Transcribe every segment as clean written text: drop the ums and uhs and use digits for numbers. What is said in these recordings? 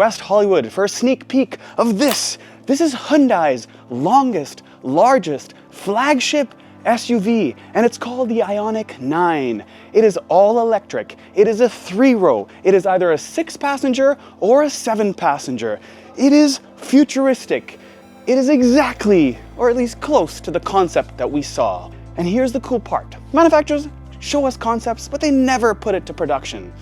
West Hollywood for a sneak peek of this. This is Hyundai's longest, largest flagship SUV, and it's called the Ioniq 9. It is all electric. It is a 3-row. It is either a 6-passenger or a 7-passenger. It is futuristic. It is exactly, or at least close to the concept that we saw. And here's the cool part. Manufacturers show us concepts, but they never put it to production.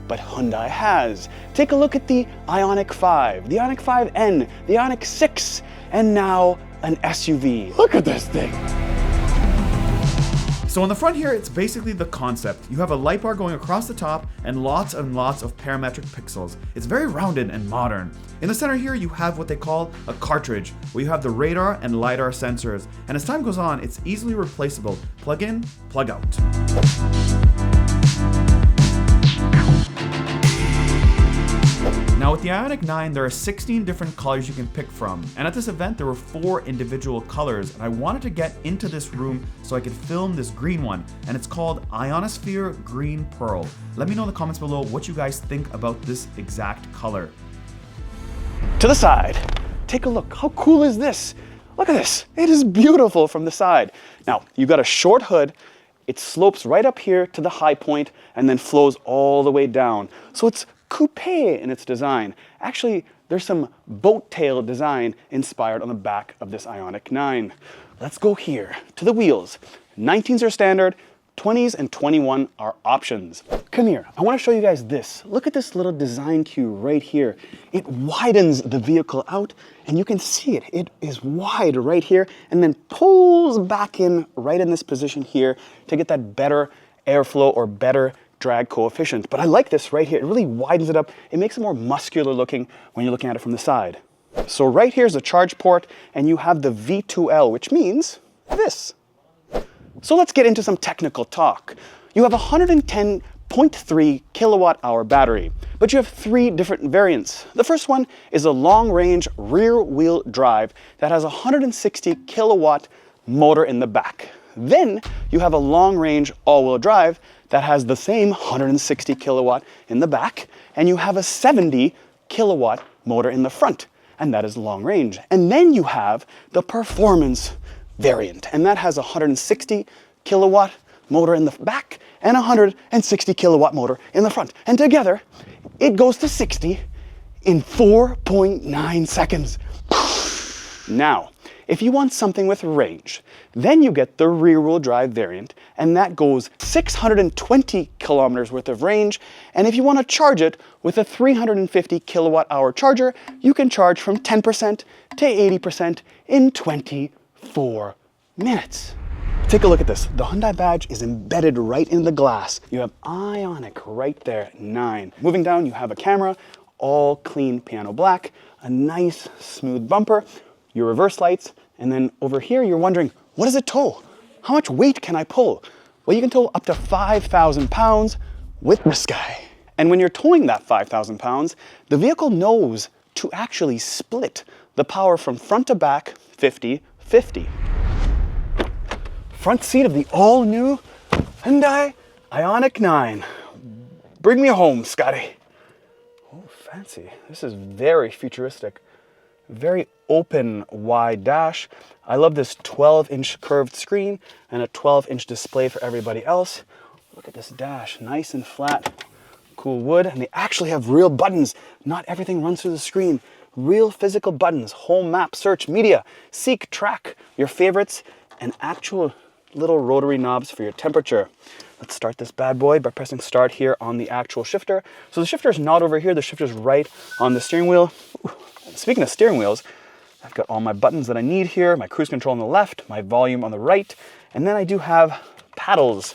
But Hyundai has. Take a look at the Ioniq 5, the Ioniq 5N, the Ioniq 6, and now an SUV. Look at this thing. So on the front here, it's basically the concept. You have a light bar going across the top and lots of parametric pixels. It's very rounded and modern. In the center here, you have what they call a cartridge, where you have the radar and LiDAR sensors. And as time goes on, it's easily replaceable. Plug in, plug out. Now with the Ioniq 9, there are 16 different colors you can pick from. And at this event, there were 4 individual colors. And I wanted to get into this room so I could film this green one. And it's called Ionosphere Green Pearl. Let me know in the comments below what you guys think about this exact color. To the side, take a look. How cool is this? Look at this. It is beautiful from the side. Now, you've got a short hood. It slopes right up here to the high point and then flows all the way down. So it's coupe in its design. Actually, there's some boat tail design inspired on the back of this Ioniq 9. Let's go here to the wheels. 19s are standard, 20s and 21 are options. Come here, I want to show you guys this. Look at this little design cue right here. It widens the vehicle out and you can see it. It is wide right here and then pulls back in right in this position here to get that better airflow or better drag coefficient. But I like this right here. It really widens it up. It makes it more muscular looking when you're looking at it from the side. So right here's the charge port and you have the V2L, which means this. So let's get into some technical talk. You have a 110.3 kilowatt hour battery, but you have 3 different variants. The first one is a long range rear wheel drive that has a 160 kilowatt motor in the back. Then you have a long range all wheel drive that has the same 160 kilowatt in the back, and you have a 70 kilowatt motor in the front, and that is long range. And then you have the performance variant, and that has a 160 kilowatt motor in the back and a 160 kilowatt motor in the front. And together, it goes to 60 in 4.9 seconds. Now, if you want something with range, then you get the rear-wheel drive variant, and that goes 620 kilometers worth of range. And if you want to charge it with a 350 kilowatt hour charger, you can charge from 10% to 80% in 24 minutes. Take a look at this. The Hyundai badge is embedded right in the glass. You have Ioniq right there, 9. Moving down, you have a camera, all clean piano black, a nice smooth bumper, your reverse lights, and then over here you're wondering, what does it tow? How much weight can I pull? Well, you can tow up to 5,000 pounds with this guy. And when you're towing that 5,000 pounds, the vehicle knows to actually split the power from front to back 50-50. Front seat of the all-new Hyundai Ioniq 9. Bring me home, Scotty. Oh, fancy. This is very futuristic. Very open, wide dash. I love this 12-inch curved screen and a 12-inch display for everybody else. Look at this dash, nice and flat, cool wood, and they actually have real buttons. Not everything runs through the screen. Real physical buttons, home, map, search, media, seek, track, your favorites, and actual little rotary knobs for your temperature. Let's start this bad boy by pressing start here on the actual shifter. So the shifter is not over here, the shifter is right on the steering wheel. Ooh. Speaking of steering wheels, I've got all my buttons that I need here, my cruise control on the left, my volume on the right, and then I do have paddles.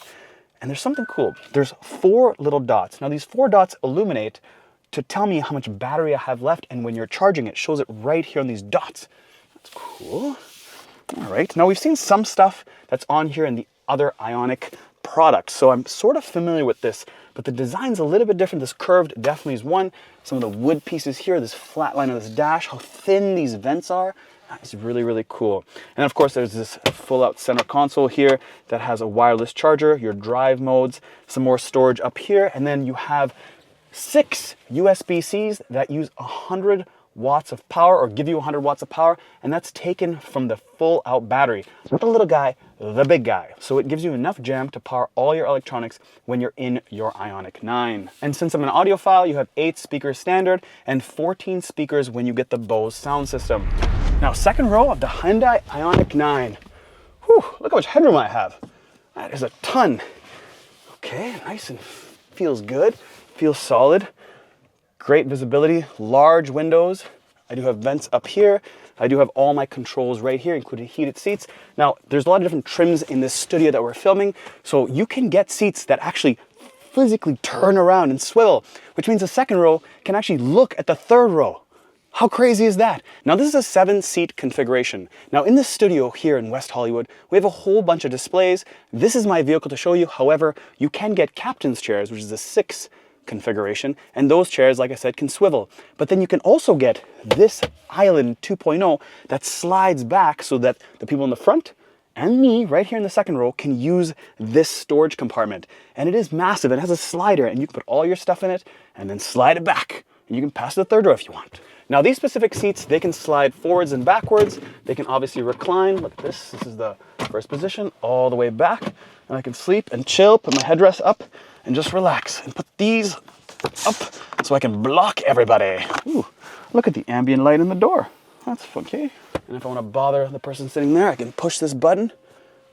And there's something cool. There's 4 little dots. Now these 4 dots illuminate to tell me how much battery I have left, and when you're charging it shows it right here on these dots. That's cool. All right, now we've seen some stuff that's on here in the other Ioniq products, so I'm sort of familiar with this, but the design's a little bit different. This curved definitely is one. Some of the wood pieces here, this flat line of this dash, how thin these vents are, that is really, really cool. And of course, there's this full-out center console here that has a wireless charger, your drive modes, some more storage up here, and then you have 6 USB-Cs that use 100 watts of power, or give you 100 watts of power, and that's taken from the full out battery. Not the little guy, the big guy. So it gives you enough jam to power all your electronics when you're in your Ioniq 9. And since I'm an audiophile, you have 8 speakers standard and 14 speakers when you get the Bose sound system. Now, second row of the Hyundai Ioniq 9. Whew, look how much headroom I have. That is a ton. Okay, nice and feels good, feels solid. Great visibility, large windows. I do have vents up here. I do have all my controls right here, including heated seats. Now, there's a lot of different trims in this studio that we're filming, so you can get seats that actually physically turn around and swivel, which means the second row can actually look at the third row. How crazy is that? Now, this is a 7-seat configuration. Now, in this studio here in West Hollywood, we have a whole bunch of displays. This is my vehicle to show you. However, you can get captain's chairs, which is a 6 configuration, and those chairs, like I said, can swivel. But then you can also get this Island 2.0 that slides back so that the people in the front and me right here in the second row can use this storage compartment. And it is massive. It has a slider, and you can put all your stuff in it and then slide it back. And you can pass to the third row if you want. Now, these specific seats, they can slide forwards and backwards. They can obviously recline. Look at this. This is the first position, all the way back. And I can sleep and chill, put my headrest up, and just relax. And put these up so I can block everybody. Ooh, look at the ambient light in the door. That's okay. And if I want to bother the person sitting there, I can push this button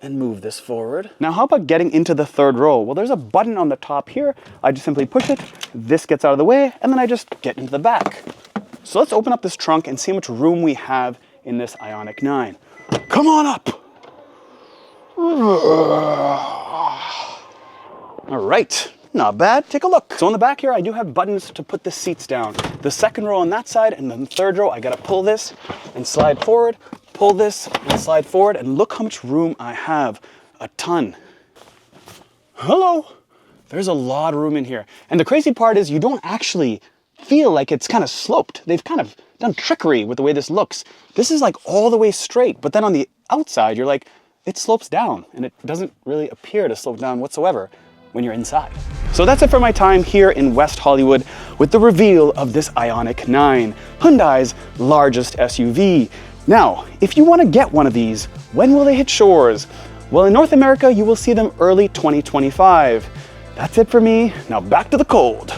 and move this forward. Now, how about getting into the third row? Well, there's a button on the top here. I just simply push it. This gets out of the way, and then I just get into the back. So let's open up this trunk and see how much room we have in this Ioniq 9. Come on up. All right, not bad. Take a look. So in the back here, I do have buttons to put the seats down. The second row on that side, and then the third row, I gotta pull this and slide forward, pull this and slide forward, and look how much room I have. A ton. Hello. There's a lot of room in here. And the crazy part is you don't actually feel like it's kind of sloped. They've kind of done trickery with the way this looks. This is like all the way straight, but then on the outside, you're like, it slopes down, and it doesn't really appear to slope down whatsoever when you're inside. So that's it for my time here in West Hollywood with the reveal of this Ioniq 9, Hyundai's largest SUV. Now, if you want to get one of these, when will they hit shores? Well, in North America, you will see them early 2025. That's it for me. Now back to the cold.